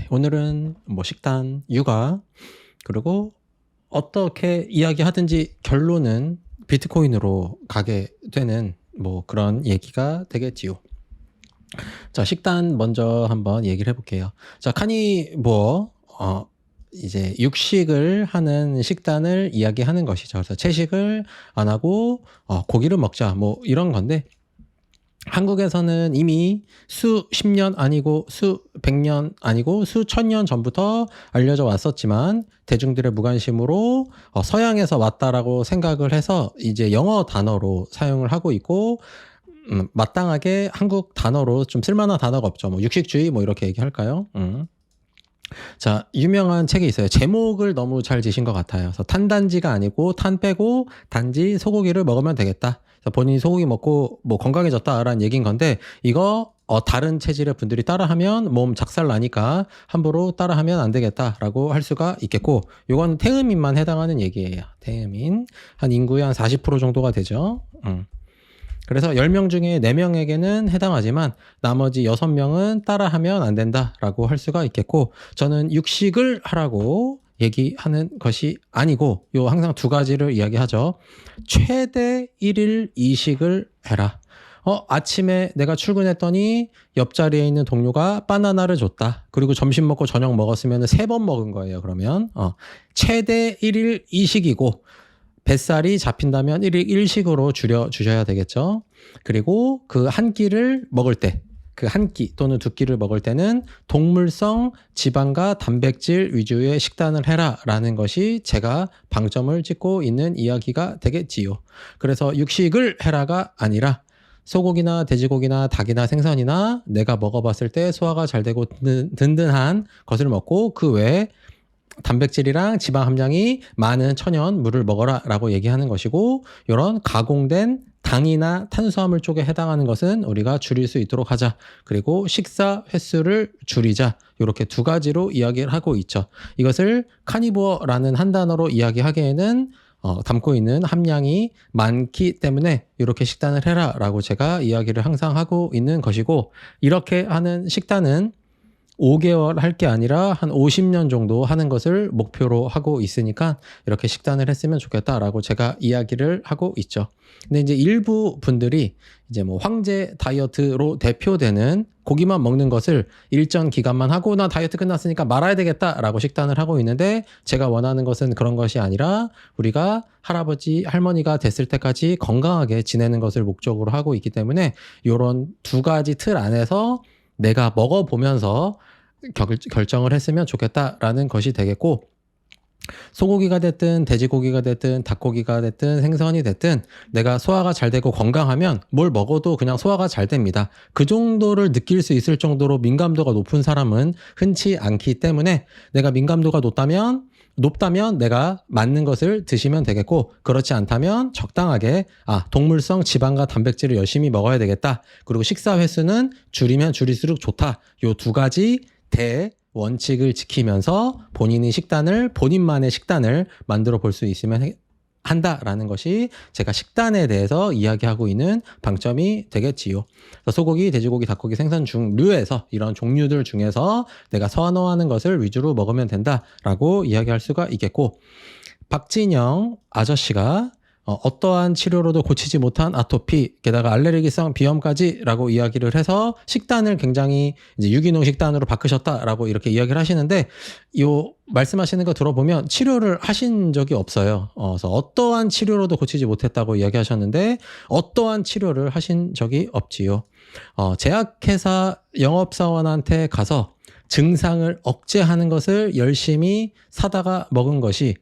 오늘은 뭐 식단, 육아, 그리고 어떻게 이야기하든지 결론은 비트코인으로 가게 되는 뭐 그런 얘기가 되겠지요. 자, 식단 먼저 한번 얘기를 해볼게요. 자, 카니부어, 이제 육식을 하는 식단을 이야기하는 것이죠. 그래서 채식을 안 하고, 고기를 먹자, 뭐 이런 건데, 한국에서는 이미 수십 년 아니고 수백 년 아니고 수천 년 전부터 알려져 왔었지만 대중들의 무관심으로 서양에서 왔다라고 생각을 해서 이제 영어 단어로 사용을 하고 있고, 마땅하게 한국 단어로 좀 쓸만한 단어가 없죠. 뭐 육식주의 뭐 이렇게 얘기할까요? 자, 유명한 책이 있어요. 제목을 너무 잘 지신 것 같아요. 그래서 탄단지가 아니고 탄 빼고 단지 소고기를 먹으면 되겠다. 그래서 본인이 소고기 먹고 뭐 건강해졌다라는 얘기인 건데, 이거 다른 체질의 분들이 따라하면 몸 작살 나니까 함부로 따라하면 안 되겠다라고 할 수가 있겠고, 이건 태음인만 해당하는 얘기예요. 태음인 한 인구의 한 40% 정도가 되죠. 그래서 10명 중에 4명에게는 해당하지만 나머지 6명은 따라하면 안 된다라고 할 수가 있겠고, 저는 육식을 하라고 얘기하는 것이 아니고, 요 항상 두 가지를 이야기하죠. 최대 1일 이식을 해라. 아침에 내가 출근했더니 옆자리에 있는 동료가 바나나를 줬다. 그리고 점심 먹고 저녁 먹었으면 3번 먹은 거예요. 그러면 최대 1일 이식이고, 뱃살이 잡힌다면 1일 1식으로 줄여주셔야 되겠죠. 그리고 그 한 끼를 먹을 때, 그 한 끼 또는 두 끼를 먹을 때는 동물성 지방과 단백질 위주의 식단을 해라 라는 것이 제가 방점을 찍고 있는 이야기가 되겠지요. 그래서 육식을 해라가 아니라 소고기나 돼지고기나 닭이나 생선이나 내가 먹어봤을 때 소화가 잘 되고 든든한 것을 먹고, 그 외에 단백질이랑 지방 함량이 많은 천연 물을 먹어라 라고 얘기하는 것이고, 이런 가공된 당이나 탄수화물 쪽에 해당하는 것은 우리가 줄일 수 있도록 하자. 그리고 식사 횟수를 줄이자. 이렇게 두 가지로 이야기를 하고 있죠. 이것을 카니부어라는 한 단어로 이야기하기에는 담고 있는 함량이 많기 때문에 이렇게 식단을 해라 라고 제가 이야기를 항상 하고 있는 것이고, 이렇게 하는 식단은 5개월 할 게 아니라 한 50년 정도 하는 것을 목표로 하고 있으니까 이렇게 식단을 했으면 좋겠다라고 제가 이야기를 하고 있죠. 근데 이제 일부 분들이 이제 뭐 황제 다이어트로 대표되는 고기만 먹는 것을 일정 기간만 하고 나 다이어트 끝났으니까 말아야 되겠다라고 식단을 하고 있는데, 제가 원하는 것은 그런 것이 아니라 우리가 할아버지 할머니가 됐을 때까지 건강하게 지내는 것을 목적으로 하고 있기 때문에, 이런 두 가지 틀 안에서 내가 먹어보면서 결정을 했으면 좋겠다라는 것이 되겠고, 소고기가 됐든 돼지고기가 됐든 닭고기가 됐든 생선이 됐든 내가 소화가 잘 되고 건강하면 뭘 먹어도 그냥 소화가 잘 됩니다. 그 정도를 느낄 수 있을 정도로 민감도가 높은 사람은 흔치 않기 때문에, 내가 민감도가 높다면 내가 맞는 것을 드시면 되겠고, 그렇지 않다면 적당하게 동물성 지방과 단백질을 열심히 먹어야 되겠다. 그리고 식사 횟수는 줄이면 줄일수록 좋다. 요 두 가지 대원칙을 지키면서 본인만의 식단을 만들어 볼 수 있으면 한다라는 것이 제가 식단에 대해서 이야기하고 있는 방점이 되겠지요. 소고기, 돼지고기, 닭고기, 생선 중류에서 이런 종류들 중에서 내가 선호하는 것을 위주로 먹으면 된다라고 이야기할 수가 있겠고, 박진영 아저씨가 어떠한 치료로도 고치지 못한 아토피, 게다가 알레르기성 비염까지라고 이야기를 해서 식단을 굉장히 이제 유기농 식단으로 바꾸셨다라고 이렇게 이야기를 하시는데, 요 말씀하시는 거 들어보면 치료를 하신 적이 없어요. 그래서 어떠한 치료로도 고치지 못했다고 이야기하셨는데, 어떠한 치료를 하신 적이 없지요. 제약회사 영업사원한테 가서 증상을 억제하는 것을 열심히 사다가 먹은 것이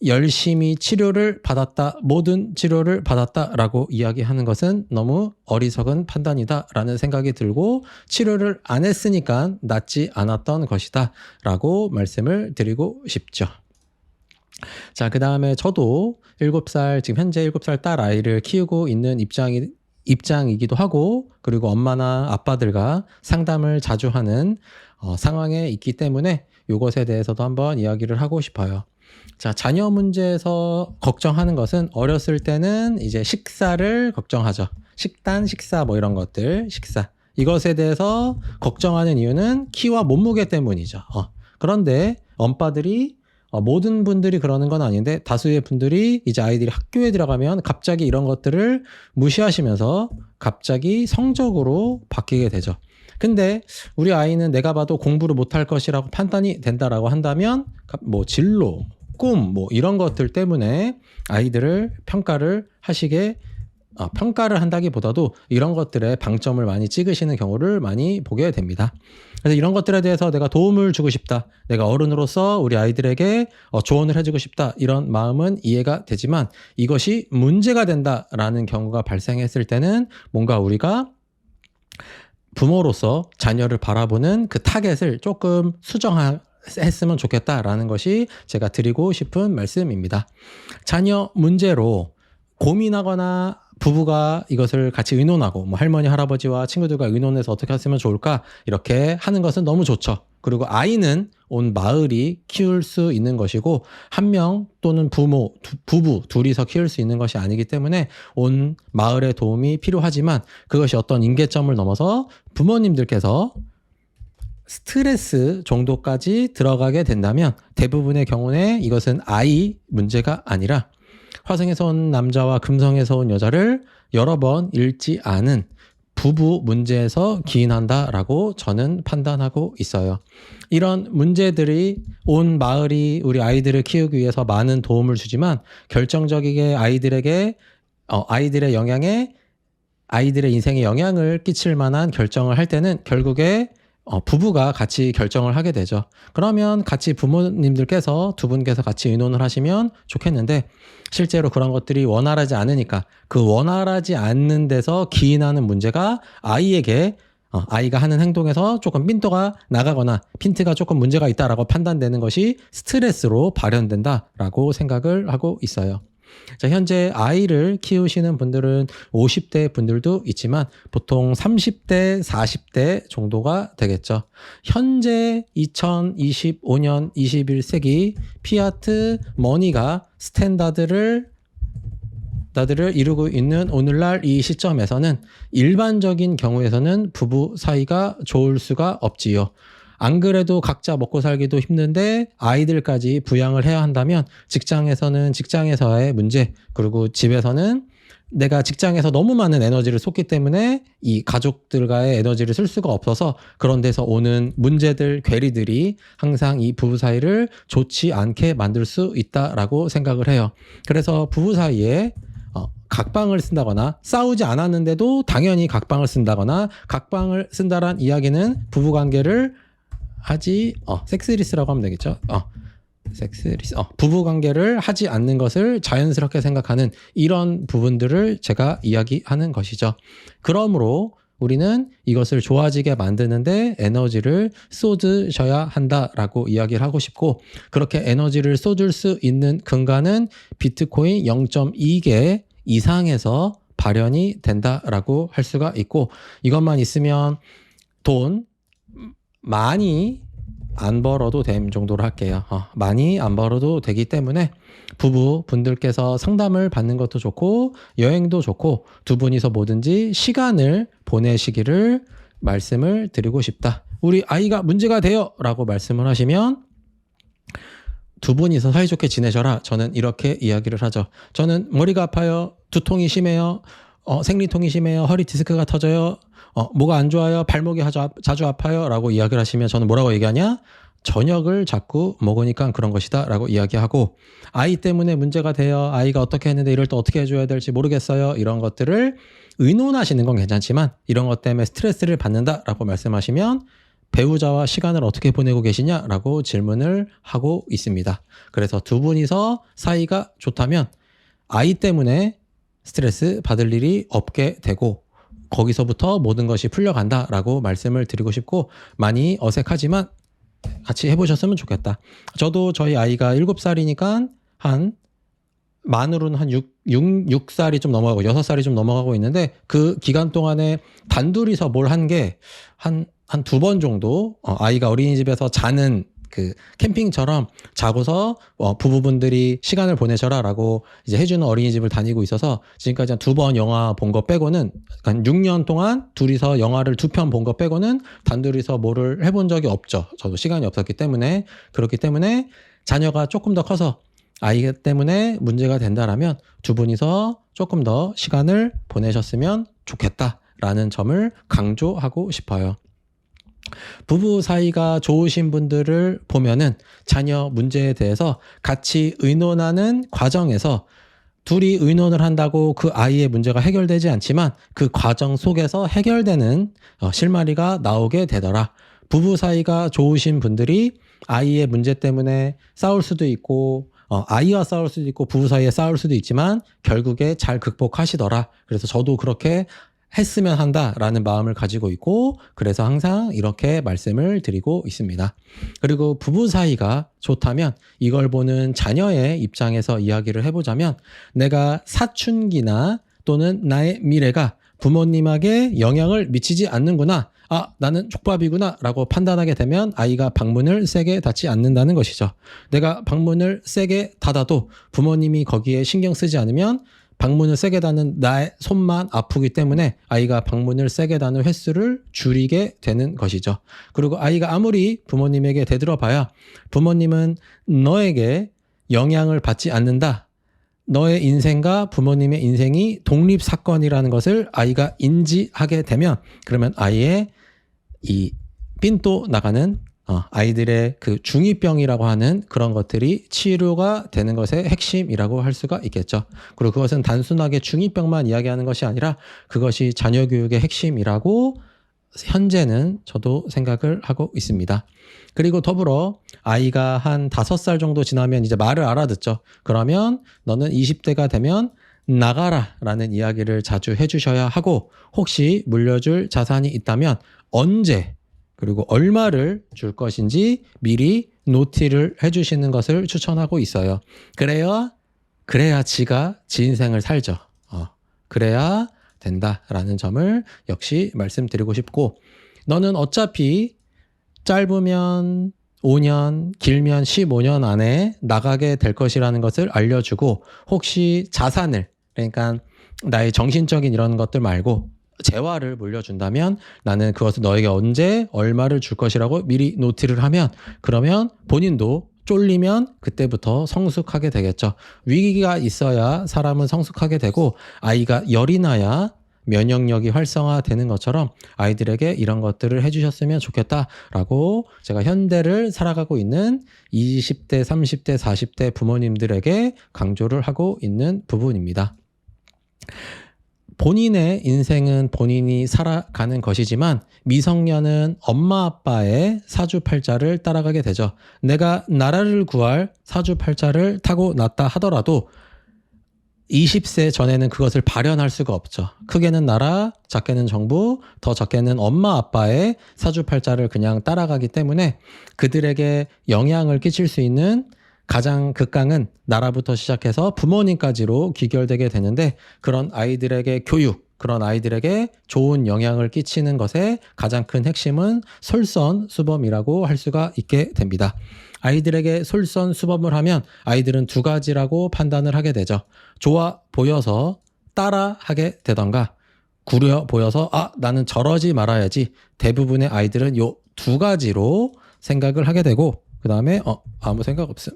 열심히 치료를 받았다, 모든 치료를 받았다라고 이야기하는 것은 너무 어리석은 판단이다라는 생각이 들고, 치료를 안 했으니까 낫지 않았던 것이다 라고 말씀을 드리고 싶죠. 자, 그 다음에 저도 7살, 지금 현재 7살 딸 아이를 키우고 있는 입장이기도 하고, 그리고 엄마나 아빠들과 상담을 자주 하는 상황에 있기 때문에 이것에 대해서도 한번 이야기를 하고 싶어요. 자, 자녀 문제에서 걱정하는 것은 어렸을 때는 이제 식사를 걱정하죠. 식단, 식사 뭐 이런 것들, 식사. 이것에 대해서 걱정하는 이유는 키와 몸무게 때문이죠. 그런데 엄빠들이 모든 분들이 그러는 건 아닌데 다수의 분들이 이제 아이들이 학교에 들어가면 갑자기 이런 것들을 무시하시면서 갑자기 성적으로 바뀌게 되죠. 근데 우리 아이는 내가 봐도 공부를 못할 것이라고 판단이 된다라고 한다면 뭐 진로, 꿈, 뭐 이런 것들 때문에 아이들을 평가를 한다기보다도 이런 것들에 방점을 많이 찍으시는 경우를 많이 보게 됩니다. 그래서 이런 것들에 대해서 내가 도움을 주고 싶다. 내가 어른으로서 우리 아이들에게 조언을 해주고 싶다. 이런 마음은 이해가 되지만 이것이 문제가 된다라는 경우가 발생했을 때는 뭔가 우리가 부모로서 자녀를 바라보는 그 타겟을 조금 수정했으면 좋겠다라는 것이 제가 드리고 싶은 말씀입니다. 자녀 문제로 고민하거나 부부가 이것을 같이 의논하고 뭐 할머니 할아버지와 친구들과 의논해서 어떻게 했으면 좋을까 이렇게 하는 것은 너무 좋죠. 그리고 아이는 온 마을이 키울 수 있는 것이고 한 명 또는 부부 둘이서 키울 수 있는 것이 아니기 때문에 온 마을의 도움이 필요하지만 그것이 어떤 임계점을 넘어서 부모님들께서 스트레스 정도까지 들어가게 된다면 대부분의 경우에 이것은 아이 문제가 아니라 화성에서 온 남자와 금성에서 온 여자를 여러 번 잃지 않은 부부 문제에서 기인한다라고 저는 판단하고 있어요. 이런 문제들이 온 마을이 우리 아이들을 키우기 위해서 많은 도움을 주지만 결정적이게 아이들의 인생에 영향을 끼칠 만한 결정을 할 때는 결국에 부부가 같이 결정을 하게 되죠. 그러면 같이 부모님들께서 두 분께서 같이 의논을 하시면 좋겠는데 실제로 그런 것들이 원활하지 않으니까 그 원활하지 않는 데서 기인하는 문제가 아이에게 아이가 하는 행동에서 조금 핀트가 나가거나 핀트가 조금 문제가 있다라고 판단되는 것이 스트레스로 발현된다라고 생각을 하고 있어요. 자, 현재 아이를 키우시는 분들은 50대 분들도 있지만 보통 30대, 40대 정도가 되겠죠. 현재 2025년 21세기 피아트 머니가 스탠다드를 이루고 있는 오늘날 이 시점에서는 일반적인 경우에서는 부부 사이가 좋을 수가 없지요. 안 그래도 각자 먹고 살기도 힘든데 아이들까지 부양을 해야 한다면 직장에서는 직장에서의 문제, 그리고 집에서는 내가 직장에서 너무 많은 에너지를 쏟기 때문에 이 가족들과의 에너지를 쓸 수가 없어서 그런 데서 오는 문제들, 괴리들이 항상 이 부부 사이를 좋지 않게 만들 수 있다라고 생각을 해요. 그래서 부부 사이에 각방을 쓴다거나 싸우지 않았는데도 당연히 각방을 쓴다거나 각방을 쓴다란 이야기는 부부관계를 섹스리스라고 하면 되겠죠. 부부관계를 하지 않는 것을 자연스럽게 생각하는 이런 부분들을 제가 이야기하는 것이죠. 그러므로 우리는 이것을 좋아지게 만드는데 에너지를 쏟으셔야 한다라고 이야기를 하고 싶고, 그렇게 에너지를 쏟을 수 있는 근간은 비트코인 0.2개 이상에서 발현이 된다라고 할 수가 있고, 이것만 있으면 돈 많이 안 벌어도 됨 정도로 할게요. 많이 안 벌어도 되기 때문에 부부분들께서 상담을 받는 것도 좋고 여행도 좋고 두 분이서 뭐든지 시간을 보내시기를 말씀을 드리고 싶다. 우리 아이가 문제가 돼요 라고 말씀을 하시면 두 분이서 사이좋게 지내셔라. 저는 이렇게 이야기를 하죠. 저는 머리가 아파요. 두통이 심해요. 생리통이 심해요. 허리 디스크가 터져요. 뭐가 안 좋아요. 발목이 자주 아파요. 라고 이야기를 하시면 저는 뭐라고 얘기하냐? 저녁을 자꾸 먹으니까 그런 것이다 라고 이야기하고, 아이 때문에 문제가 돼요. 아이가 어떻게 했는데 이럴 때 어떻게 해줘야 될지 모르겠어요. 이런 것들을 의논하시는 건 괜찮지만 이런 것 때문에 스트레스를 받는다 라고 말씀하시면 배우자와 시간을 어떻게 보내고 계시냐 라고 질문을 하고 있습니다. 그래서 두 분이서 사이가 좋다면 아이 때문에 스트레스 받을 일이 없게 되고 거기서부터 모든 것이 풀려간다라고 말씀을 드리고 싶고, 많이 어색하지만 같이 해보셨으면 좋겠다. 저도 저희 아이가 7살이니까 만으로는 한 6살이 좀 넘어가고 6살이 좀 넘어가고 있는데, 그 기간 동안에 단둘이서 뭘 한 게 한 2번 정도 아이가 어린이집에서 자는 그 캠핑처럼 자고서 부부분들이 시간을 보내셔라라고 이제 해주는 어린이집을 다니고 있어서 지금까지 한 2번 영화 본 거 빼고는 한 6년 동안 둘이서 영화를 2편 본 거 빼고는 단둘이서 뭐를 해본 적이 없죠. 저도 시간이 없었기 때문에. 그렇기 때문에 자녀가 조금 더 커서 아이 때문에 문제가 된다라면 두 분이서 조금 더 시간을 보내셨으면 좋겠다라는 점을 강조하고 싶어요. 부부 사이가 좋으신 분들을 보면은 자녀 문제에 대해서 같이 의논하는 과정에서 둘이 의논을 한다고 그 아이의 문제가 해결되지 않지만 그 과정 속에서 해결되는 실마리가 나오게 되더라. 부부 사이가 좋으신 분들이 아이의 문제 때문에 싸울 수도 있고 아이와 싸울 수도 있고 부부 사이에 싸울 수도 있지만 결국에 잘 극복하시더라. 그래서 저도 그렇게 했으면 한다라는 마음을 가지고 있고 그래서 항상 이렇게 말씀을 드리고 있습니다. 그리고 부부 사이가 좋다면 이걸 보는 자녀의 입장에서 이야기를 해보자면 내가 사춘기나 또는 나의 미래가 부모님에게 영향을 미치지 않는구나. 나는 족밥이구나 라고 판단하게 되면 아이가 방문을 세게 닫지 않는다는 것이죠. 내가 방문을 세게 닫아도 부모님이 거기에 신경 쓰지 않으면 방문을 세게 닫는 나의 손만 아프기 때문에 아이가 방문을 세게 닫는 횟수를 줄이게 되는 것이죠. 그리고 아이가 아무리 부모님에게 대들어봐야 부모님은 너에게 영향을 받지 않는다. 너의 인생과 부모님의 인생이 독립사건이라는 것을 아이가 인지하게 되면 그러면 아이의 이 삔또 나가는 아이들의 그 중2병이라고 하는 그런 것들이 치료가 되는 것의 핵심이라고 할 수가 있겠죠. 그리고 그것은 단순하게 중2병만 이야기하는 것이 아니라 그것이 자녀 교육의 핵심이라고 현재는 저도 생각을 하고 있습니다. 그리고 더불어 아이가 한 5살 정도 지나면 이제 말을 알아듣죠. 그러면 너는 20대가 되면 나가라 라는 이야기를 자주 해주셔야 하고 혹시 물려줄 자산이 있다면 언제 그리고 얼마를 줄 것인지 미리 노티를 해주시는 것을 추천하고 있어요. 그래야 지가 지 인생을 살죠. 그래야 된다라는 점을 역시 말씀드리고 싶고 너는 어차피 짧으면 5년, 길면 15년 안에 나가게 될 것이라는 것을 알려주고 혹시 자산을 그러니까 나의 정신적인 이런 것들 말고 재화를 물려준다면 나는 그것을 너에게 언제 얼마를 줄 것이라고 미리 노티를 하면 그러면 본인도 쫄리면 그때부터 성숙하게 되겠죠. 위기가 있어야 사람은 성숙하게 되고 아이가 열이 나야 면역력이 활성화되는 것처럼 아이들에게 이런 것들을 해주셨으면 좋겠다라고 제가 현대를 살아가고 있는 20대, 30대, 40대 부모님들에게 강조를 하고 있는 부분입니다. 본인의 인생은 본인이 살아가는 것이지만 미성년은 엄마 아빠의 사주팔자를 따라가게 되죠. 내가 나라를 구할 사주팔자를 타고 났다 하더라도 20세 전에는 그것을 발현할 수가 없죠. 크게는 나라, 작게는 정부, 더 적게는 엄마 아빠의 사주팔자를 그냥 따라가기 때문에 그들에게 영향을 끼칠 수 있는 가장 극강은 나라부터 시작해서 부모님까지로 귀결되게 되는데 그런 아이들에게 교육, 그런 아이들에게 좋은 영향을 끼치는 것의 가장 큰 핵심은 솔선수범이라고 할 수가 있게 됩니다. 아이들에게 솔선수범을 하면 아이들은 두 가지라고 판단을 하게 되죠. 좋아 보여서 따라 하게 되던가 구려 보여서 나는 저러지 말아야지. 대부분의 아이들은 요 두 가지로 생각을 하게 되고 그 다음에 아무 생각 없죠.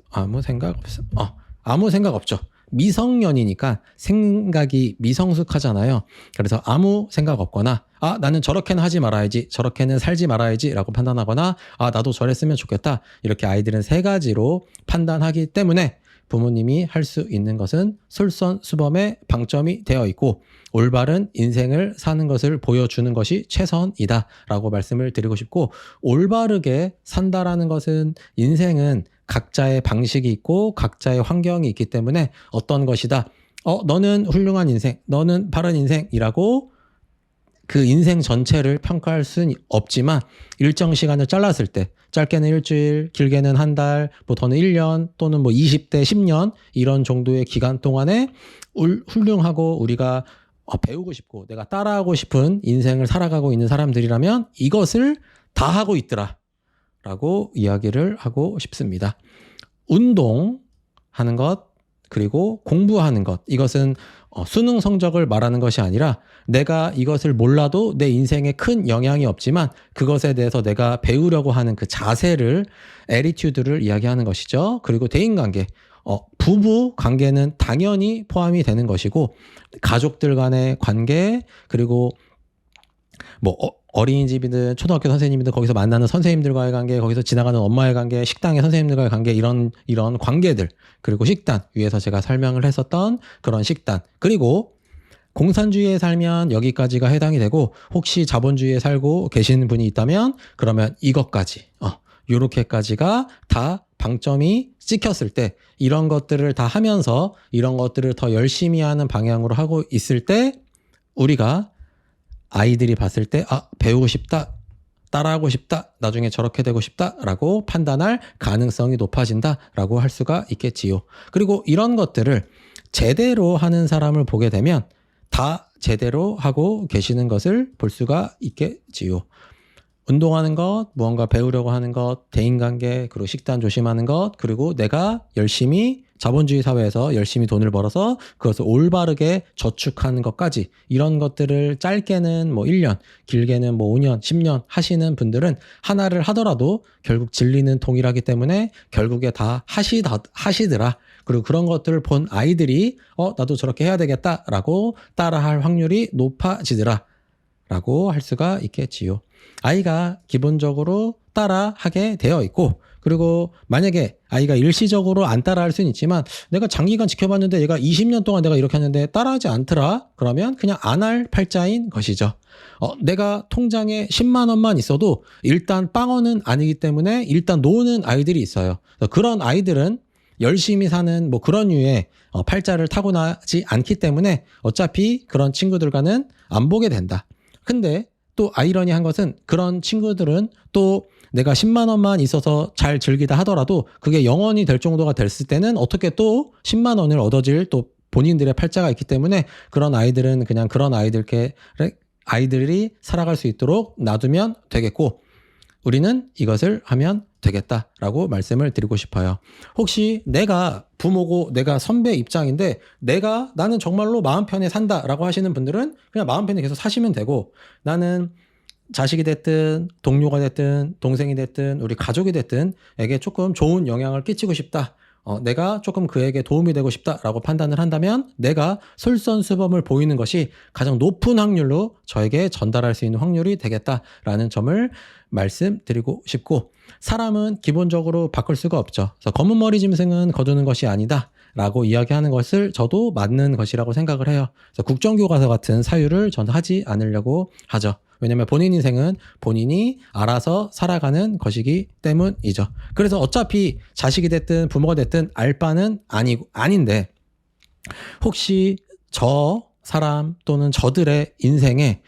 미성년이니까 생각이 미성숙하잖아요. 그래서 아무 생각 없거나 나는 저렇게는 하지 말아야지 저렇게는 살지 말아야지 라고 판단하거나 나도 저랬으면 좋겠다 이렇게 아이들은 세 가지로 판단하기 때문에 부모님이 할 수 있는 것은 솔선수범의 방점이 되어 있고 올바른 인생을 사는 것을 보여주는 것이 최선이다 라고 말씀을 드리고 싶고 올바르게 산다라는 것은 인생은 각자의 방식이 있고 각자의 환경이 있기 때문에 어떤 것이다. 너는 훌륭한 인생, 너는 바른 인생이라고 그 인생 전체를 평가할 수는 없지만 일정 시간을 잘랐을 때 짧게는 일주일, 길게는 한 달, 뭐 더는 1년 또는 뭐 20대 10년 이런 정도의 기간 동안에 훌륭하고 우리가 배우고 싶고 내가 따라하고 싶은 인생을 살아가고 있는 사람들이라면 이것을 다 하고 있더라 라고 이야기를 하고 싶습니다. 운동하는 것, 그리고 공부하는 것, 이것은 수능 성적을 말하는 것이 아니라 내가 이것을 몰라도 내 인생에 큰 영향이 없지만 그것에 대해서 내가 배우려고 하는 그 자세를, 애리튜드를 이야기하는 것이죠. 그리고 대인관계, 부부 관계는 당연히 포함이 되는 것이고, 가족들 간의 관계, 그리고 뭐 어린이집이든 초등학교 선생님이든 거기서 만나는 선생님들과의 관계, 거기서 지나가는 엄마의 관계, 식당의 선생님들과의 관계, 이런 관계들, 그리고 식단, 위에서 제가 설명을 했었던 그런 식단, 그리고 공산주의에 살면 여기까지가 해당이 되고, 혹시 자본주의에 살고 계시는 분이 있다면 그러면 이것까지, 요렇게까지가 다 방점이 찍혔을 때, 이런 것들을 다 하면서 이런 것들을 더 열심히 하는 방향으로 하고 있을 때 우리가 아이들이 봤을 때 배우고 싶다, 따라하고 싶다, 나중에 저렇게 되고 싶다라고 판단할 가능성이 높아진다라고 할 수가 있겠지요. 그리고 이런 것들을 제대로 하는 사람을 보게 되면 다 제대로 하고 계시는 것을 볼 수가 있겠지요. 운동하는 것, 무언가 배우려고 하는 것, 대인관계, 그리고 식단 조심하는 것, 그리고 내가 열심히 자본주의 사회에서 열심히 돈을 벌어서 그것을 올바르게 저축하는 것까지, 이런 것들을 짧게는 뭐 1년, 길게는 뭐 5년, 10년 하시는 분들은 하나를 하더라도 결국 진리는 동일하기 때문에 결국에 다 하시더라. 그리고 그런 것들을 본 아이들이 나도 저렇게 해야 되겠다라고 따라할 확률이 높아지더라 라고 할 수가 있겠지요. 아이가 기본적으로 따라하게 되어 있고, 그리고 만약에 아이가 일시적으로 안 따라할 수는 있지만 내가 장기간 지켜봤는데 얘가 20년 동안 내가 이렇게 하는데 따라하지 않더라, 그러면 그냥 안 할 팔자인 것이죠. 내가 통장에 10만 원만 있어도 일단 빵원은 아니기 때문에 일단 노는 아이들이 있어요. 그런 아이들은 열심히 사는 뭐 그런 류의 팔자를 타고나지 않기 때문에 어차피 그런 친구들과는 안 보게 된다. 근데 또 아이러니한 것은 그런 친구들은 또 내가 10만 원만 있어서 잘 즐기다 하더라도 그게 영원히 될 정도가 됐을 때는 어떻게 또 10만 원을 얻어질 또 본인들의 팔자가 있기 때문에 그런 아이들은 그냥 그런 아이들이 살아갈 수 있도록 놔두면 되겠고, 우리는 이것을 하면 되겠다라고 말씀을 드리고 싶어요. 혹시 내가 부모고 내가 선배 입장인데 나는 정말로 마음 편히 산다라고 하시는 분들은 그냥 마음 편히 계속 사시면 되고, 나는 자식이 됐든 동료가 됐든 동생이 됐든 우리 가족이 됐든 에게 조금 좋은 영향을 끼치고 싶다, 내가 조금 그에게 도움이 되고 싶다라고 판단을 한다면 내가 솔선수범을 보이는 것이 가장 높은 확률로 저에게 전달할 수 있는 확률이 되겠다라는 점을 말씀드리고 싶고, 사람은 기본적으로 바꿀 수가 없죠. 그래서 검은 머리 짐승은 거두는 것이 아니다 라고 이야기하는 것을 저도 맞는 것이라고 생각을 해요. 그래서 국정교과서 같은 사유를 저는 하지 않으려고 하죠. 왜냐면 본인 인생은 본인이 알아서 살아가는 것이기 때문이죠. 그래서 어차피 자식이 됐든 부모가 됐든 알 바는 아닌데, 혹시 저 사람 또는 저들의 인생에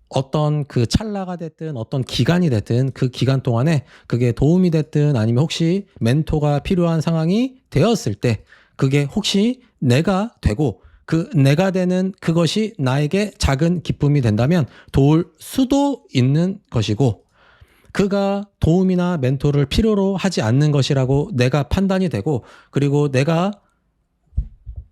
어떤 그 찰나가 됐든 어떤 기간이 됐든 그 기간 동안에 그게 도움이 됐든 아니면 혹시 멘토가 필요한 상황이 되었을 때 그게 혹시 내가 되고 그 내가 되는 그것이 나에게 작은 기쁨이 된다면 도울 수도 있는 것이고, 그가 도움이나 멘토를 필요로 하지 않는 것이라고 내가 판단이 되고, 그리고 내가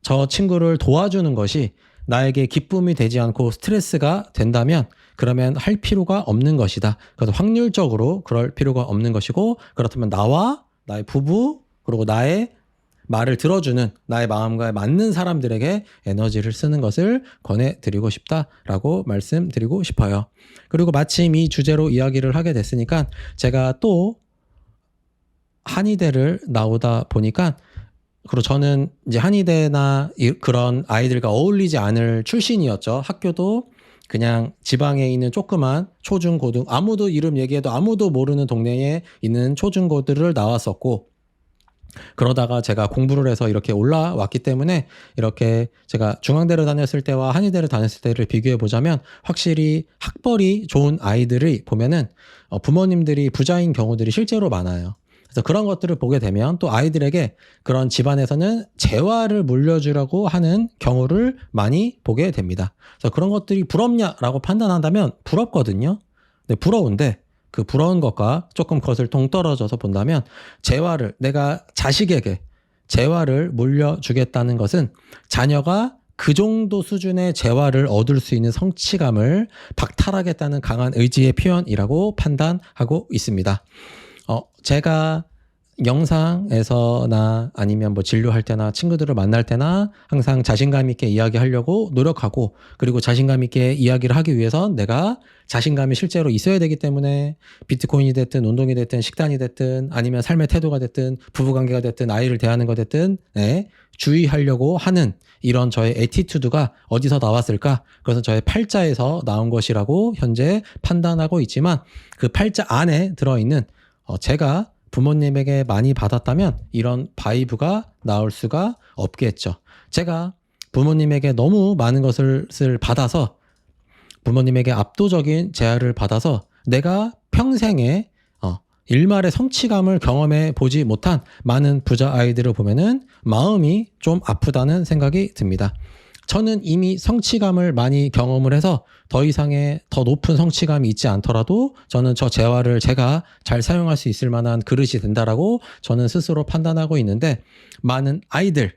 저 친구를 도와주는 것이 나에게 기쁨이 되지 않고 스트레스가 된다면 그러면 할 필요가 없는 것이다. 그래서 확률적으로 그럴 필요가 없는 것이고, 그렇다면 나와 나의 부부 그리고 나의 말을 들어주는 나의 마음과 맞는 사람들에게 에너지를 쓰는 것을 권해드리고 싶다라고 말씀드리고 싶어요. 그리고 마침 이 주제로 이야기를 하게 됐으니까 제가 또 한의대를 나오다 보니까, 그리고 저는 이제 한의대나 그런 아이들과 어울리지 않을 출신이었죠. 학교도 그냥 지방에 있는 조그만 초중 고등, 아무도 이름 얘기해도 아무도 모르는 동네에 있는 초중고들을 나왔었고, 그러다가 제가 공부를 해서 이렇게 올라왔기 때문에 이렇게 제가 중앙대를 다녔을 때와 한의대를 다녔을 때를 비교해 보자면 확실히 학벌이 좋은 아이들을 보면은 부모님들이 부자인 경우들이 실제로 많아요. 그래서 그런 것들을 보게 되면 또 아이들에게 그런 집안에서는 재화를 물려주려고 하는 경우를 많이 보게 됩니다. 그래서 그런 것들이 부럽냐라고 판단한다면 부럽거든요. 근데 부러운데 그 부러운 것과 조금 그것을 동떨어져서 본다면 재화를 내가 자식에게 재화를 물려주겠다는 것은 자녀가 그 정도 수준의 재화를 얻을 수 있는 성취감을 박탈하겠다는 강한 의지의 표현이라고 판단하고 있습니다. 제가 영상에서나 아니면 뭐 진료할 때나 친구들을 만날 때나 항상 자신감 있게 이야기하려고 노력하고, 그리고 자신감 있게 이야기를 하기 위해선 내가 자신감이 실제로 있어야 되기 때문에 비트코인이 됐든 운동이 됐든 식단이 됐든 아니면 삶의 태도가 됐든 부부관계가 됐든 아이를 대하는 거 됐든 주의하려고 하는 이런 저의 애티튜드가 어디서 나왔을까? 그것은 저의 팔자에서 나온 것이라고 현재 판단하고 있지만, 그 팔자 안에 들어있는 제가 부모님에게 많이 받았다면 이런 바이브가 나올 수가 없겠죠. 제가 부모님에게 너무 많은 것을 받아서, 부모님에게 압도적인 재화를 받아서 내가 평생에 일말의 성취감을 경험해 보지 못한 많은 부자 아이들을 보면은 마음이 좀 아프다는 생각이 듭니다. 저는 이미 성취감을 많이 경험을 해서 더 이상의 더 높은 성취감이 있지 않더라도 저는 저 재화를 제가 잘 사용할 수 있을 만한 그릇이 된다라고 저는 스스로 판단하고 있는데, 많은 아이들,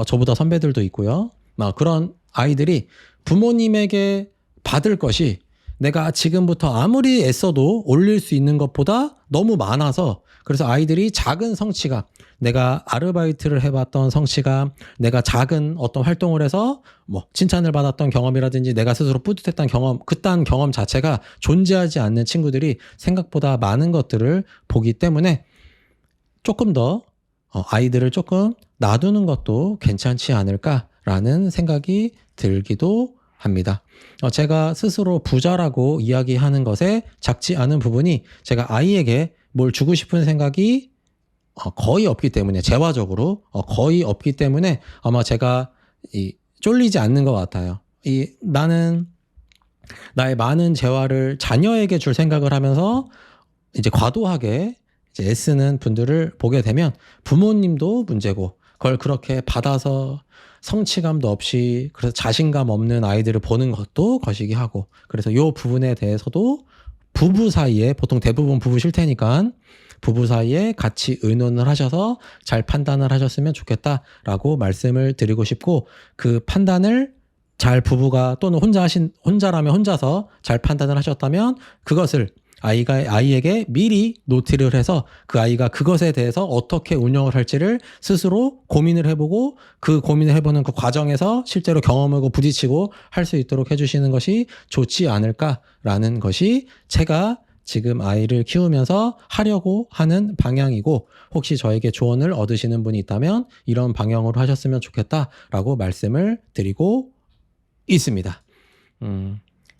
저보다 선배들도 있고요. 그런 아이들이 부모님에게 받을 것이 내가 지금부터 아무리 애써도 올릴 수 있는 것보다 너무 많아서, 그래서 아이들이 작은 성취감, 내가 아르바이트를 해봤던 성취감, 내가 작은 어떤 활동을 해서 뭐 칭찬을 받았던 경험이라든지 내가 스스로 뿌듯했던 경험, 그딴 경험 자체가 존재하지 않는 친구들이 생각보다 많은 것들을 보기 때문에 조금 더 아이들을 조금 놔두는 것도 괜찮지 않을까라는 생각이 들기도 합니다. 제가 스스로 부자라고 이야기하는 것에 작지 않은 부분이 제가 아이에게 뭘 주고 싶은 생각이 거의 없기 때문에, 재화적으로 거의 없기 때문에 아마 제가 쫄리지 않는 것 같아요. 나는 나의 많은 재화를 자녀에게 줄 생각을 하면서 이제 과도하게 이제 애쓰는 분들을 보게 되면 부모님도 문제고, 그걸 그렇게 받아서 성취감도 없이, 그래서 자신감 없는 아이들을 보는 것도 거시기 하고, 그래서 이 부분에 대해서도 부부 사이에, 보통 대부분 부부실 테니까 부부 사이에 같이 의논을 하셔서 잘 판단을 하셨으면 좋겠다라고 말씀을 드리고 싶고, 그 판단을 잘 부부가 또는 혼자라면 혼자서 잘 판단을 하셨다면 그것을 아이에게 미리 노티를 해서 그 아이가 그것에 대해서 어떻게 운영을 할지를 스스로 고민을 해보고, 그 고민을 해보는 그 과정에서 실제로 경험하고 부딪히고 할 수 있도록 해주시는 것이 좋지 않을까라는 것이 제가 지금 아이를 키우면서 하려고 하는 방향이고, 혹시 저에게 조언을 얻으시는 분이 있다면 이런 방향으로 하셨으면 좋겠다라고 말씀을 드리고 있습니다.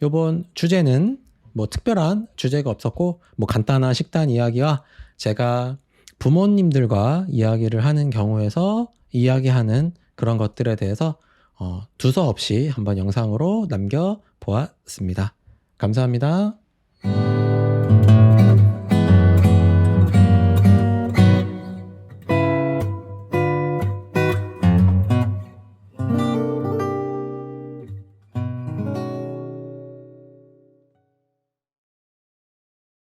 이번 주제는 뭐 특별한 주제가 없었고, 뭐 간단한 식단 이야기와 제가 부모님들과 이야기를 하는 경우에서 이야기하는 그런 것들에 대해서 두서없이 한번 영상으로 남겨보았습니다. 감사합니다.